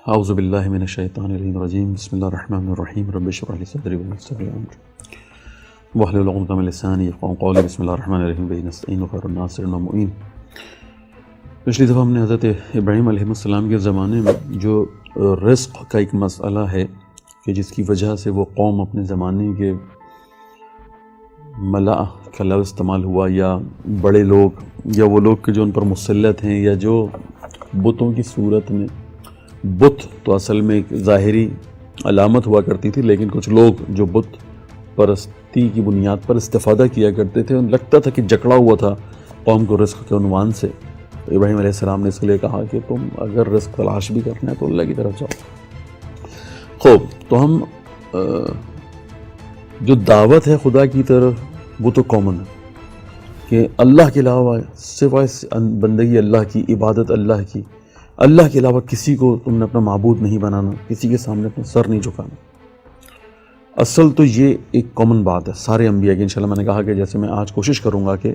اعوذ باللہ من الشیطان الرجیم بسم اللہ الرحمن الرحیم رب اشرح لی صدری ویسر لی امری واحلل عقدۃ من لسانی یفقهوا قولی بسم اللہ الرحمن الرحیم بہ نستعین خیر الناصر والمعین۔ پچھلی دفعہ ہم نے حضرت ابراہیم علیہ السلام کے زمانے میں جو رزق کا ایک مسئلہ ہے کہ جس کی وجہ سے وہ قوم اپنے زمانے کے ملا کا لفظ استعمال ہوا، یا بڑے لوگ یا وہ لوگ کہ جو ان پر مسلط ہیں، یا جو بتوں کی صورت میں، بت تو اصل میں ایک ظاہری علامت ہوا کرتی تھی، لیکن کچھ لوگ جو بت پرستی کی بنیاد پر استفادہ کیا کرتے تھے، لگتا تھا کہ جکڑا ہوا تھا قوم کو رزق کے عنوان سے۔ تو ابراہیم علیہ السلام نے اس کے لیے کہا کہ تم اگر رزق تلاش بھی کرنا ہے تو اللہ کی طرف جاؤ۔ خوب، تو ہم جو دعوت ہے خدا کی طرف وہ تو کامن ہے کہ اللہ کے علاوہ سوائے بندگی اللہ کی، عبادت اللہ کی، اللہ کے علاوہ کسی کو تم نے اپنا معبود نہیں بنانا، کسی کے سامنے اپنا سر نہیں جھکانا۔ اصل تو یہ ایک کامن بات ہے سارے انبیاء کی۔ انشاءاللہ میں نے کہا کہ جیسے میں آج کوشش کروں گا کہ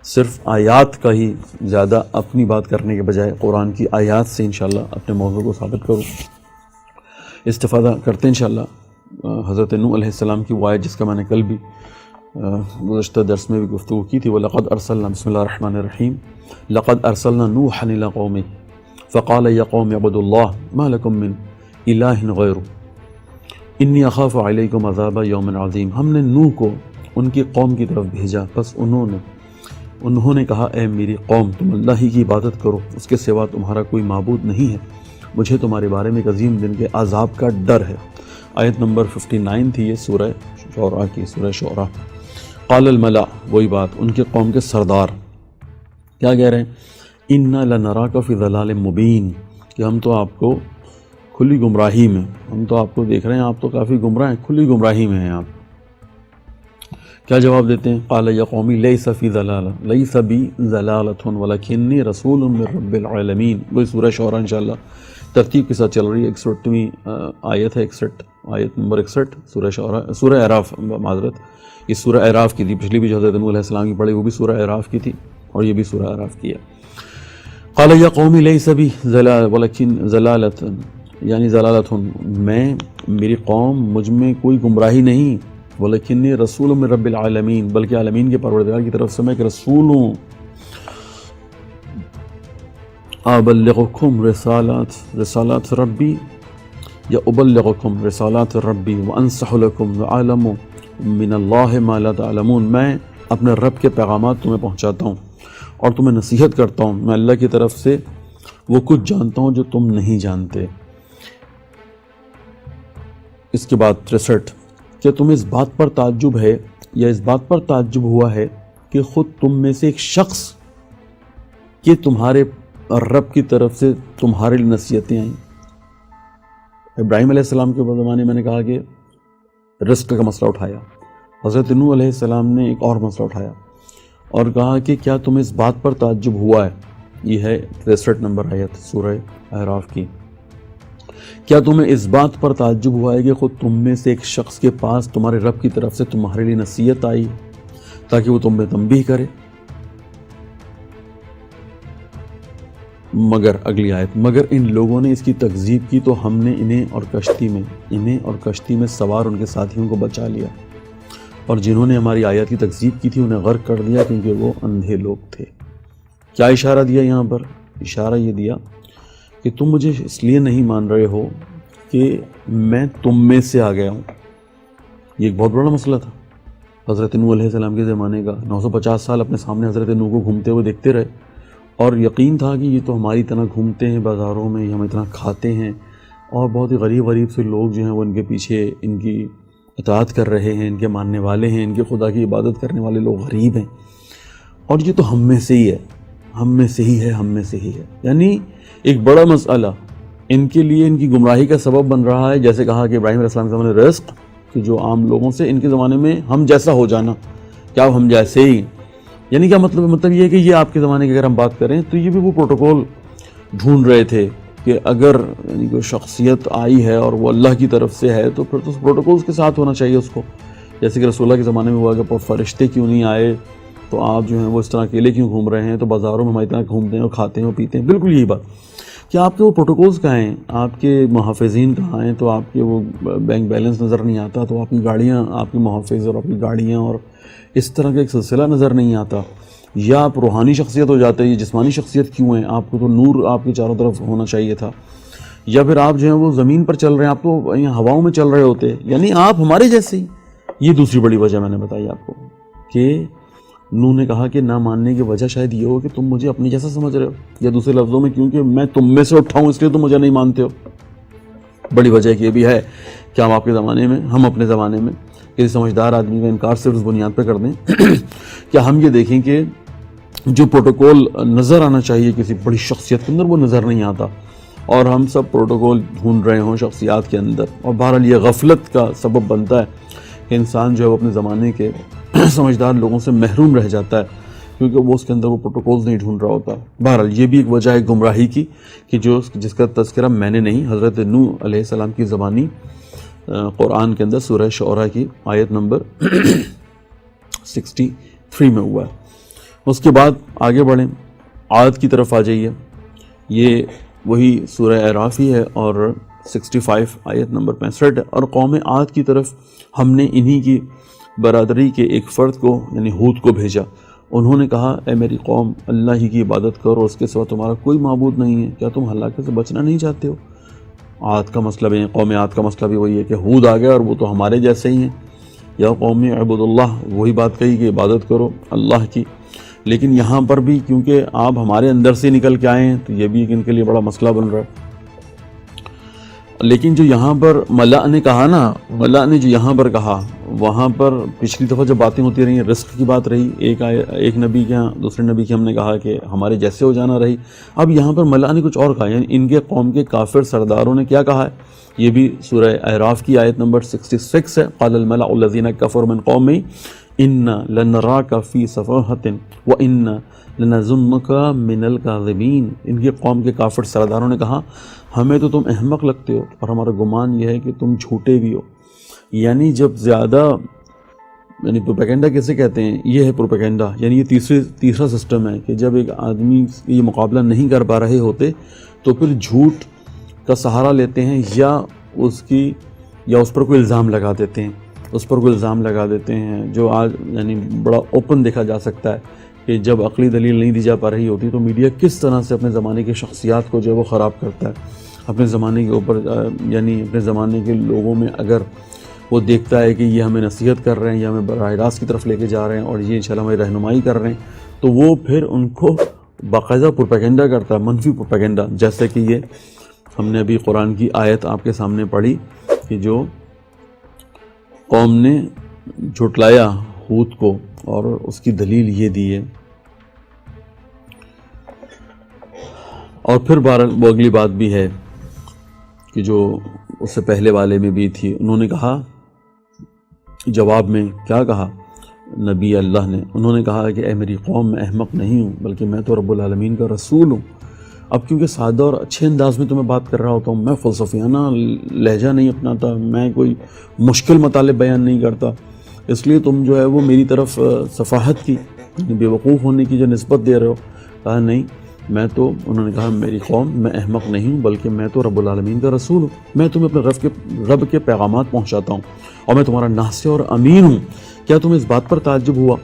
صرف آیات کا ہی زیادہ اپنی بات کرنے کے بجائے قرآن کی آیات سے انشاءاللہ اپنے موضوع کو ثابت کروں، استفادہ کرتے ہیں انشاءاللہ۔ حضرت نوح علیہ السلام کی وہ آیت جس کا میں نے کل بھی گزشتہ درس میں بھی گفتگو کی تھی، وَلَقَدْ أَرْسَلْنَا بسم اللہ الرحمن الرحیم لَقَدْ أَرْسَلْنَا نُوحًا إِلَىٰ قَوْمِهِ فقال یا قوم اعبدوا اللہ ما لکم من الہ غیر انی اخاف علیکم عذاب یوم عظیم۔ ہم نے نوح کو ان کی قوم کی طرف بھیجا، بس انہوں نے کہا اے میری قوم، تم اللہ ہی کی عبادت کرو، اس کے سوا تمہارا کوئی معبود نہیں ہے، مجھے تمہارے بارے میں ایک عظیم دن کے عذاب کا ڈر ہے۔ آیت نمبر 59 تھی یہ سورہ شعراء کی، سورہ شعراء۔ قال الملأ، وہی بات، ان کے قوم کے سردار کیا کہہ رہے ہیں؟ اِنَّا لَنَرَاكَ فِي ضَلَالٍ مُبِينٍ، کہ ہم تو آپ کو کھلی گمراہی میں، ہم تو آپ کو دیکھ رہے ہیں آپ تو کافی گمراہ ہیں، کھلی گمراہی میں ہیں آپ۔ کیا جواب دیتے ہیں؟ قَالَ يَا قَوْمِ لَيْسَ فِي ضَلَالَةٌ لَيْسَ بِي ضَلَالَةٌ وَلَكِنِّي رَسُولٌ مِّن رَّبِّ الْعَالَمِينَ۔ وہی سورہ شعراء انشاءاللہ ترتیب کے ساتھ چل رہی ہے۔ 61ویں آیت ہے، 61 آیت نمبر 61 سورہ شعراء، سورہ اعراف، معذرت، یہ سورہ اعراف کی تھی، پچھلی بھی جو حضرت نوح علیہ السلام کی پڑھی وہ بھی سورہ اعراف کی تھی، اور یہ بھی سورہ اعراف کی ہے۔ قال یا قوم لیس بی ولکن ضلالۃ، یعنی ضلالۃ، میری قوم مجھ میں کوئی گمراہی نہیں، ولکنی رسول من رب العالمین، بلکہ عالمین کے پروردگار کی طرف سے میں ایک رسول ہوں۔ ابلغکم رسالات ربی، یا ابلغکم رسالات ربی وانصح لکم وعلم من اللہ ما لا تعلمون، میں اپنے رب کے پیغامات تمہیں پہنچاتا ہوں اور تمہیں نصیحت کرتا ہوں، میں اللہ کی طرف سے وہ کچھ جانتا ہوں جو تم نہیں جانتے۔ اس کے بعد 63، کیا تمہیں اس بات پر تعجب ہے یا اس بات پر تعجب ہوا ہے کہ خود تم میں سے ایک شخص کہ تمہارے رب کی طرف سے تمہارے لیے نصیحتیں آئیں؟ ابراہیم علیہ السلام کے زمانے میں نے کہا کہ رزق کا مسئلہ اٹھایا، حضرت نوح علیہ السلام نے ایک اور مسئلہ اٹھایا اور کہا کہ کیا تمہیں اس بات پر تعجب ہوا ہے، یہ ہے 63 نمبر آیت سورہ اعراف کی، کیا تمہیں اس بات پر تعجب ہوا ہے کہ خود تم میں سے ایک شخص کے پاس تمہارے رب کی طرف سے تمہارے لیے نصیحت آئی تاکہ وہ تمہیں تنبیہ کرے؟ مگر اگلی آیت، مگر ان لوگوں نے اس کی تکذیب کی تو ہم نے انہیں اور کشتی میں سوار ان کے ساتھیوں کو بچا لیا، اور جنہوں نے ہماری آیات کی تکذیب کی تھی انہیں غرق کر دیا کیونکہ وہ اندھے لوگ تھے۔ کیا اشارہ دیا یہاں پر؟ اشارہ یہ دیا کہ تم مجھے اس لیے نہیں مان رہے ہو کہ میں تم میں سے آ گیا ہوں۔ یہ ایک بہت بڑا مسئلہ تھا حضرت نوح علیہ السلام کے زمانے کا۔ 950 سال اپنے سامنے حضرت نوح کو گھومتے ہوئے دیکھتے رہے، اور یقین تھا کہ یہ تو ہماری طرح گھومتے ہیں بازاروں میں، ہم اتنا کھاتے ہیں، اور بہت ہی غریب سے لوگ جو ہیں وہ ان کے پیچھے ان کی اطاعت کر رہے ہیں، ان کے ماننے والے ہیں، ان کے خدا کی عبادت کرنے والے لوگ غریب ہیں، اور یہ تو ہم میں سے ہی ہے، ہم میں سے ہی ہے۔ یعنی ایک بڑا مسئلہ ان کے لیے ان کی گمراہی کا سبب بن رہا ہے۔ جیسے کہا کہ ابراہیم علیہ السلام کے زمانے رزق، کہ جو عام لوگوں سے ان کے زمانے میں ہم جیسا ہو جانا، کیا ہم جیسے ہی، یعنی کیا مطلب یہ ہے کہ یہ آپ کے زمانے کی اگر ہم بات کریں تو یہ بھی وہ پروٹوکول ڈھونڈ رہے تھے کہ اگر یعنی کوئی شخصیت آئی ہے اور وہ اللہ کی طرف سے ہے تو پھر تو اس پروٹوکولز کے ساتھ ہونا چاہیے اس کو، جیسے کہ رسول اللہ کے زمانے میں ہوا کہ فرشتے کیوں نہیں آئے، تو آپ جو ہیں وہ اس طرح اکیلے کیوں گھوم رہے ہیں، تو بازاروں میں ہم اتنا گھومتے ہیں اور کھاتے ہیں اور پیتے ہیں، بالکل یہی بات۔ کیا آپ کے وہ پروٹوکولز کہاں ہیں؟ آپ کے محافظین کہاں ہیں؟ تو آپ کے وہ بینک بیلنس نظر نہیں آتا، تو آپ کی گاڑیاں، آپ کے محافظ اور آپ کی گاڑیاں اور اس طرح کا ایک سلسلہ نظر نہیں آتا، یا آپ روحانی شخصیت ہو جاتے ہیں، یہ جسمانی شخصیت کیوں ہیں؟ آپ کو تو نور آپ کے چاروں طرف ہونا چاہیے تھا، یا پھر آپ جو ہیں وہ زمین پر چل رہے ہیں، آپ تو یہاں ہواؤں میں چل رہے ہوتے، یعنی آپ ہمارے جیسے ہی۔ یہ دوسری بڑی وجہ میں نے بتائی آپ کو کہ نوح نے کہا کہ نہ ماننے کی وجہ شاید یہ ہو کہ تم مجھے اپنی جیسا سمجھ رہے ہو، یا دوسرے لفظوں میں کیونکہ میں تم میں سے اٹھا ہوں اس لیے تم مجھے نہیں مانتے ہو۔ بڑی وجہ یہ بھی ہے کہ ہم آپ کے زمانے میں، ہم اپنے زمانے میں کسی سمجھدار آدمی کا انکار صرف اس بنیاد پہ کر دیں کہ ہم یہ دیکھیں کہ جو پروٹوکول نظر آنا چاہیے کسی بڑی شخصیت کے اندر وہ نظر نہیں آتا، اور ہم سب پروٹوکول ڈھونڈ رہے ہوں شخصیات کے اندر، اور بہرحال یہ غفلت کا سبب بنتا ہے کہ انسان جو ہے وہ اپنے زمانے کے سمجھدار لوگوں سے محروم رہ جاتا ہے، کیونکہ وہ اس کے اندر وہ پروٹوکولز نہیں ڈھونڈ رہا ہوتا۔ بہرحال یہ بھی ایک وجہ ہے گمراہی کی کہ جس کا تذکرہ میں نے نہیں، حضرت نوح علیہ السلام کی زبانی قرآن کے اندر سورہ شعراء کی آیت نمبر 63 میں ہوا ہے۔ اس کے بعد آگے بڑھیں، عاد کی طرف آ جائیے، یہ وہی سورہ اعراف ہی ہے اور 65 آیت نمبر 65 ہے، اور قوم عاد کی طرف ہم نے انہی کی برادری کے ایک فرد کو یعنی ہود کو بھیجا۔ انہوں نے کہا اے میری قوم، اللہ ہی کی عبادت کرو، اس کے سوا تمہارا کوئی معبود نہیں ہے، کیا تم ہلاکت سے بچنا نہیں چاہتے ہو؟ عاد کا مسئلہ بھی، قوم عاد کا مسئلہ بھی وہی ہے کہ ہود آ گیا اور وہ تو ہمارے جیسے ہی ہیں۔ یا قوم عبد اللہ، وہی بات کہی کہ عبادت کرو اللہ کی، لیکن یہاں پر بھی کیونکہ آپ ہمارے اندر سے نکل کے آئے ہیں تو یہ بھی ان کے لیے بڑا مسئلہ بن رہا ہے۔ لیکن جو یہاں پر ملا نے کہا نا، ملا نے جو یہاں پر کہا، وہاں پر پچھلی دفعہ جب باتیں ہوتی رہی ہیں رزق کی بات رہی، ایک نبی کے ہاں دوسرے نبی کی ہم نے کہا کہ ہمارے جیسے ہو جانا رہی، اب یہاں پر ملا نے کچھ اور کہا، یعنی ان کے قوم کے کافر سرداروں نے کیا کہا ہے، یہ بھی سورہ اعراف کی آیت نمبر 66 ہے۔ قال الملأ الذین کفروا من قومہ انا لنراک فی سفاہۃ وانا لنظنک من الکاذبین۔ ان کی قوم کے کافر سرداروں نے کہا ہمیں تو تم احمق لگتے ہو اور ہمارا گمان یہ ہے کہ تم جھوٹے بھی ہو۔ یعنی جب زیادہ، یعنی پروپیگنڈا کیسے کہتے ہیں، یہ ہے پروپیگنڈا، یعنی یہ تیسرا سسٹم ہے کہ جب ایک آدمی یہ مقابلہ نہیں کر پا رہے ہوتے تو پھر جھوٹ کا سہارا لیتے ہیں، یا اس پر کوئی الزام لگا دیتے ہیں، جو آج یعنی بڑا اوپن دیکھا جا سکتا ہے کہ جب عقلی دلیل نہیں دی جا پا رہی ہوتی تو میڈیا کس طرح سے اپنے زمانے کی شخصیات کو جو ہے وہ خراب کرتا ہے، اپنے زمانے کے اوپر، یعنی اپنے زمانے کے لوگوں میں اگر وہ دیکھتا ہے کہ یہ ہمیں نصیحت کر رہے ہیں یا ہمیں براہ راست کی طرف لے کے جا رہے ہیں اور یہ انشاءاللہ ہماری رہنمائی کر رہے ہیں، تو وہ پھر ان کو باقاعدہ پروپیگنڈا کرتا ہے، منفی پروپیگنڈا، جیسے کہ یہ ہم نے ابھی قرآن کی آیت آپ کے سامنے پڑھی کہ جو قوم نے جھٹلایا ہود کو اور اس کی دلیل یہ دی ہے۔ اور پھر وہ اگلی بات بھی ہے کہ جو اس سے پہلے والے میں بھی تھی، انہوں نے کہا جواب میں کیا کہا نبی اللہ نے، انہوں نے کہا کہ اے میری قوم، میں احمق نہیں ہوں بلکہ میں تو رب العالمین کا رسول ہوں۔ اب کیونکہ سادہ اور اچھے انداز میں تمہیں بات کر رہا ہوتا ہوں، میں فلسفیانہ لہجہ نہیں اپناتا، میں کوئی مشکل مطالب بیان نہیں کرتا، اس لیے تم جو ہے وہ میری طرف سفاہت کی، بے وقوف ہونے کی جو نسبت دے رہے ہو۔ کہا نہیں، میں تو، انہوں نے کہا میری قوم، میں احمق نہیں ہوں بلکہ میں تو رب العالمین کا رسول ہوں، میں تمہیں اپنے رب کے پیغامات پہنچاتا ہوں اور میں تمہارا ناصح اور امین ہوں۔ کیا تم اس بات پر تعجب ہوا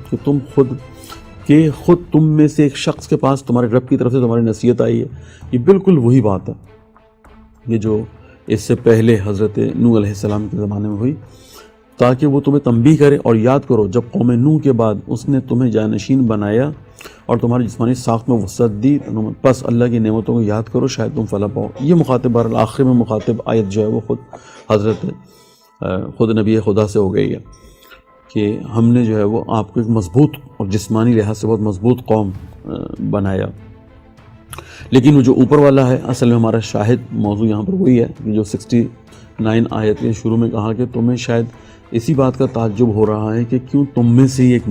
کہ خود تم میں سے ایک شخص کے پاس تمہارے رب کی طرف سے تمہاری نصیحت آئی ہے؟ یہ بالکل وہی بات ہے یہ جو اس سے پہلے حضرت نوح علیہ السلام کے زمانے میں ہوئی، تاکہ وہ تمہیں تنبیہ کرے اور یاد کرو جب قوم نوح کے بعد اس نے تمہیں جانشین بنایا اور تمہاری جسمانی ساخت میں وسعت دی، پس اللہ کی نعمتوں کو یاد کرو شاید تم فلاح پاؤ۔ یہ مخاطب آخر میں مخاطب آیت جو ہے وہ خود نبی خدا سے ہو گئی ہے کہ ہم نے جو ہے وہ آپ کو ایک مضبوط اور جسمانی لحاظ سے بہت مضبوط قوم بنایا۔ لیکن وہ جو اوپر والا ہے، اصل میں ہمارا شاہد موضوع یہاں پر وہی ہے کہ جو 69 آیت کے شروع میں کہا کہ تمہیں شاید اسی بات کا تعجب ہو رہا ہے کہ کیوں تم میں سے ایک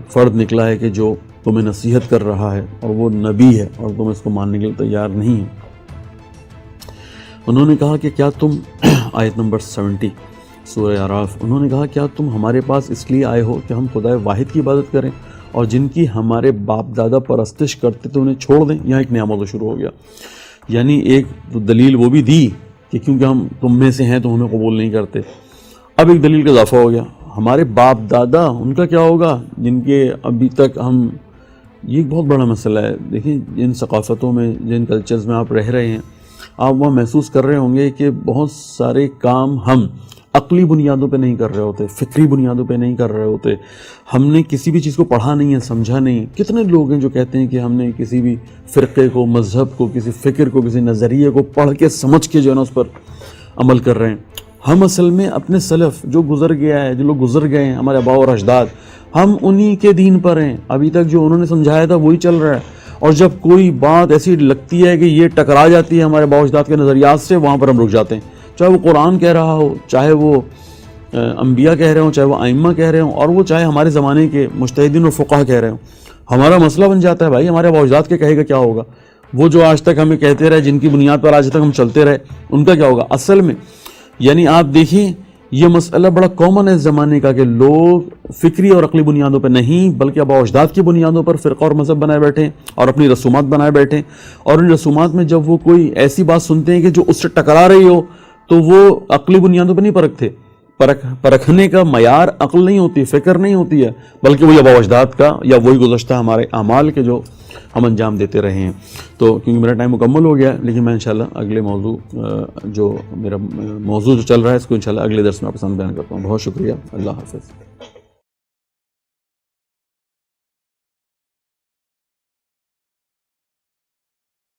فرد نکلا ہے کہ جو تمہیں نصیحت کر رہا ہے اور وہ نبی ہے اور تم اس کو ماننے کے لیے تیار نہیں ہے۔ انہوں نے کہا کہ کیا تم آیت نمبر 70 سورہ اعراف، انہوں نے کہا کیا تم ہمارے پاس اس لیے آئے ہو کہ ہم خدا واحد کی عبادت کریں اور جن کی ہمارے باپ دادا پرستش کرتے تھے انہیں چھوڑ دیں، یہاں ایک نیا موضوع شروع ہو گیا. یعنی ایک دلیل وہ بھی دی کہ کیونکہ ہم تم میں سے ہیں تو ہمیں قبول نہیں کرتے. اب ایک دلیل کا اضافہ ہو گیا، ہمارے باپ دادا ان کا کیا ہوگا جن کے ابھی تک ہم، یہ ایک بہت بڑا مسئلہ ہے. دیکھیں جن ثقافتوں میں، جن کلچرز میں آپ رہ رہے ہیں، آپ وہاں محسوس کر رہے ہوں گے کہ بہت سارے کام ہم عقلی بنیادوں پہ نہیں کر رہے ہوتے، فکری بنیادوں پہ نہیں کر رہے ہوتے. ہم نے کسی بھی چیز کو پڑھا نہیں ہے، سمجھا نہیں. کتنے لوگ ہیں جو کہتے ہیں کہ ہم نے کسی بھی فرقے کو، مذہب کو، کسی فکر کو، کسی نظریے کو پڑھ کے سمجھ کے جو ہے نا اس پر عمل کر رہے ہیں. ہم اصل میں اپنے سلف جو گزر گیا ہے، جو لوگ گزر گئے ہیں، ہمارے آباء اور اجداد، ہم انہی کے دین پر ہیں. ابھی تک جو انہوں نے سمجھایا تھا وہی چل رہا ہے. اور جب کوئی بات ایسی لگتی ہے کہ یہ ٹکرا جاتی ہے ہمارے آباء و اجداد کے نظریات سے، وہاں پر ہم رک جاتے ہیں. چاہے وہ قرآن کہہ رہا ہو، چاہے وہ انبیاء کہہ رہے ہوں، چاہے وہ ائمہ کہہ رہے ہوں، اور وہ چاہے ہمارے زمانے کے مجتہدین اور فقہا کہہ رہے ہوں. ہمارا مسئلہ بن جاتا ہے بھائی ہمارے آباء و اجداد کے کہے گا کیا ہوگا، وہ جو آج تک ہمیں کہتے رہے، جن کی بنیاد پر آج تک ہم چلتے رہے، ان کا کیا ہوگا. اصل میں یعنی آپ دیکھیں یہ مسئلہ بڑا کامن ہے اس زمانے کا کہ لوگ فکری اور عقلی بنیادوں پہ نہیں بلکہ آباء و اجداد کی بنیادوں پر فرقہ اور مذہب بنائے بیٹھے اور اپنی رسومات بنائے بیٹھے. اور ان رسومات میں جب وہ کوئی ایسی بات سنتے ہیں کہ جو اس سے ٹکرا رہی ہو تو وہ عقلی بنیادوں پہ نہیں پرکھتے. پرکھنے کا معیار عقل نہیں ہوتی، فکر نہیں ہوتی ہے، بلکہ وہی آباء و اجداد کا یا وہی گزشتہ ہمارے اعمال کے جو ہم انجام دیتے رہے ہیں. تو کیونکہ میرا ٹائم مکمل ہو گیا ہے، لیکن میں انشاءاللہ اگلے موضوع جو میرا موضوع جو چل رہا ہے اس کو انشاءاللہ اگلے درس میں آپ کے سامنے بیان کرتا ہوں. بہت شکریہ. اللہ حافظ.